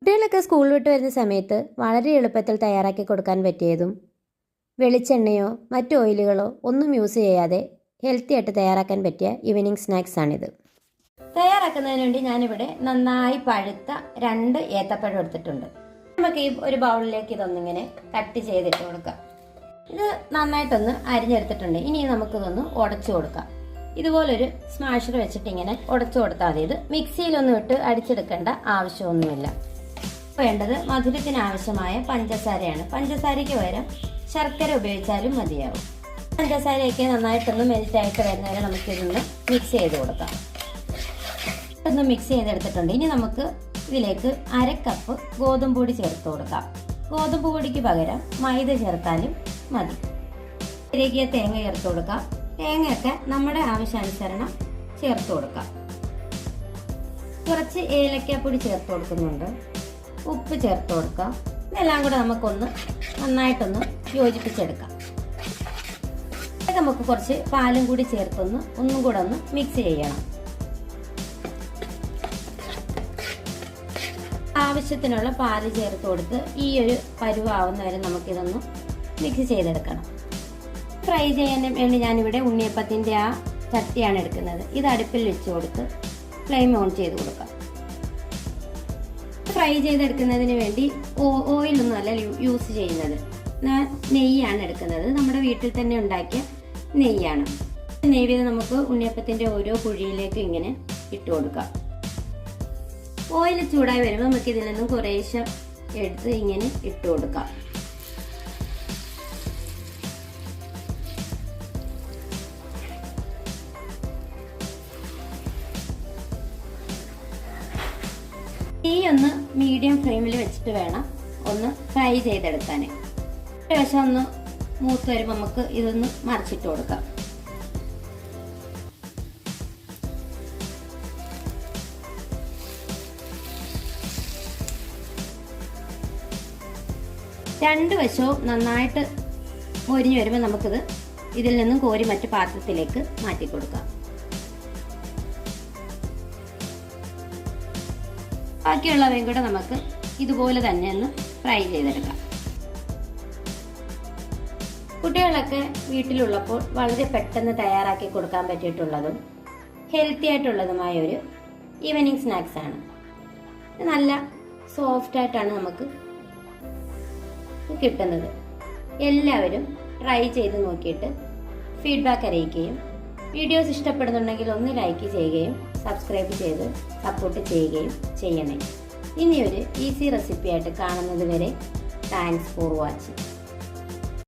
കുട്ടികളൊക്കെ സ്കൂൾ വിട്ട് വരുന്ന സമയത്ത് വളരെ എളുപ്പത്തിൽ തയ്യാറാക്കി കൊടുക്കാൻ പറ്റിയതും വെളിച്ചെണ്ണയോ മറ്റു ഓയിലുകളോ ഒന്നും യൂസ് ചെയ്യാതെ ഹെൽത്തി ആയിട്ട് തയ്യാറാക്കാൻ പറ്റിയ ഈവനിങ് സ്നാക്സ് ആണിത്. തയ്യാറാക്കുന്നതിന് വേണ്ടി ഞാനിവിടെ നന്നായി പഴുത്ത 2 ഏത്തപ്പഴം എടുത്തിട്ടുണ്ട്. നമുക്ക് ഈ ഒരു ബൗളിലേക്ക് ഇതൊന്നിങ്ങനെ കട്ട് ചെയ്തിട്ട് കൊടുക്കാം. ഇത് നന്നായിട്ടൊന്ന് അരിഞ്ഞെടുത്തിട്ടുണ്ട്. ഇനി നമുക്കിതൊന്ന് ഉടച്ചു കൊടുക്കാം. ഇതുപോലൊരു സ്മാഷർ വെച്ചിട്ട് ഇങ്ങനെ ഉടച്ചു കൊടുത്താൽ മതി. ഇത് മിക്സിയിലൊന്നും ഇട്ട് അടിച്ചെടുക്കേണ്ട ആവശ്യമൊന്നുമില്ല. വേണ്ടത് മധുരത്തിന് ആവശ്യമായ പഞ്ചസാരയാണ്. പഞ്ചസാരയ്ക്ക് പകരം ശർക്കര ഉപയോഗിച്ചാലും മതിയാവും. പഞ്ചസാരയൊക്കെ നന്നായിട്ടൊന്ന് മെൽറ്റായിട്ട് വരുന്നവരെ നമുക്കിതൊന്ന് മിക്സ് ചെയ്ത് കൊടുക്കാം. ഒന്ന് മിക്സ് ചെയ്തെടുത്തിട്ടുണ്ട്. ഇനി നമുക്ക് ഇതിലേക്ക് 1/2 കപ്പ് ഗോതമ്പ് പൊടി ചേർത്ത് കൊടുക്കാം. ഗോതമ്പ് പൊടിക്ക് പകരം മൈദ ചേർത്താലും മതി. ഇതിലേക്ക് തേങ്ങ ചേർത്ത് കൊടുക്കാം. തേങ്ങയൊക്കെ നമ്മുടെ ആവശ്യാനുസരണം ചേർത്ത് കൊടുക്കാം. കുറച്ച് ഏലക്കാപ്പൊടി ചേർത്ത് കൊടുക്കുന്നുണ്ട്. ഉപ്പ് ചേർത്ത് കൊടുക്കാം. ഇതെല്ലാം കൂടെ നമുക്കൊന്ന് നന്നായിട്ടൊന്ന് യോജിപ്പിച്ചെടുക്കാം. നമുക്ക് കുറച്ച് പാലും കൂടി ചേർത്തൊന്ന് ഒന്നും കൂടെ ഒന്ന് മിക്സ് ചെയ്യണം. ആവശ്യത്തിനുള്ള പാല് ചേർത്ത് കൊടുത്ത് ഈ ഒരു പരുവാവുന്ന വരെ നമുക്കിതൊന്ന് മിക്സ് ചെയ്തെടുക്കണം. ഫ്രൈ ചെയ്യാൻ വേണ്ടി ഞാനിവിടെ ഉണ്ണിയപ്പത്തിൻ്റെ ആ ചട്ടിയാണ് എടുക്കുന്നത്. ഇത് അടുപ്പിൽ വെച്ച് കൊടുത്ത് ഫ്ലെയിം ഓൺ ചെയ്ത് കൊടുക്കാം. ഫ്രൈ ചെയ്തെടുക്കുന്നതിന് വേണ്ടി ഓയിലൊന്നും അല്ല യൂസ് ചെയ്യുന്നത്. നെയ്യാണ് എടുക്കുന്നത്. നമ്മുടെ വീട്ടിൽ തന്നെ ഉണ്ടാക്കിയ നെയ്യാണ്. നെയ്യ് നമുക്ക് ഉണ്ണിയപ്പത്തിന്റെ ഓരോ കുഴിയിലേക്കും ഇങ്ങനെ ഇട്ട് കൊടുക്കാം. ഓയിൽ ചൂടായി വരുമ്പോൾ നമുക്ക് ഇതിൽ നിന്നും കുറേശ്ശെ എടുത്ത് ഇങ്ങനെ ഇട്ട് കൊടുക്കാം. തീ ഒന്ന് മീഡിയം ഫ്ലെയിമിൽ വെച്ചിട്ട് വേണം ഒന്ന് ഫ്രൈ ചെയ്തെടുക്കാൻ. ഒരു വശം ഒന്ന് മൂത്ത് വരുമ്പോൾ നമുക്ക് ഇതൊന്ന് മറിച്ചിട്ട് കൊടുക്കാം. രണ്ട് വശവും നന്നായിട്ട് മൊരിഞ്ഞു വരുമ്പോൾ നമുക്കിത് ഇതിൽ നിന്നും കോരി മറ്റു പാത്രത്തിലേക്ക് മാറ്റി കൊടുക്കാം. ബാക്കിയുള്ളവയും കൂടെ നമുക്ക് ഇതുപോലെ തന്നെ ഒന്ന് ഫ്രൈ ചെയ്തെടുക്കാം. കുട്ടികളൊക്കെ വീട്ടിലുള്ളപ്പോൾ വളരെ പെട്ടെന്ന് തയ്യാറാക്കി കൊടുക്കാൻ പറ്റിയിട്ടുള്ളതും ഹെൽത്തി ആയിട്ടുള്ളതുമായ ഒരു ഈവനിങ് സ്നാക്സ് ആണ്. നല്ല സോഫ്റ്റ് ആയിട്ടാണ് നമുക്ക് കിട്ടുന്നത്. എല്ലാവരും ട്രൈ ചെയ്ത് നോക്കിയിട്ട് ഫീഡ്ബാക്ക് അറിയിക്കുകയും വീഡിയോസ് ഇഷ്ടപ്പെടുന്നുണ്ടെങ്കിൽ ഒന്ന് ലൈക്ക് ചെയ്യുകയും സബ്സ്ക്രൈബ് ചെയ്ത് സപ്പോർട്ട് ചെയ്യുകയും ചെയ്യണേ. ഇനിയൊരു ഈസി റെസിപ്പി ആയിട്ട് കാണുന്നത് വരെ താങ്ക്സ് ഫോർ വാച്ചിങ്.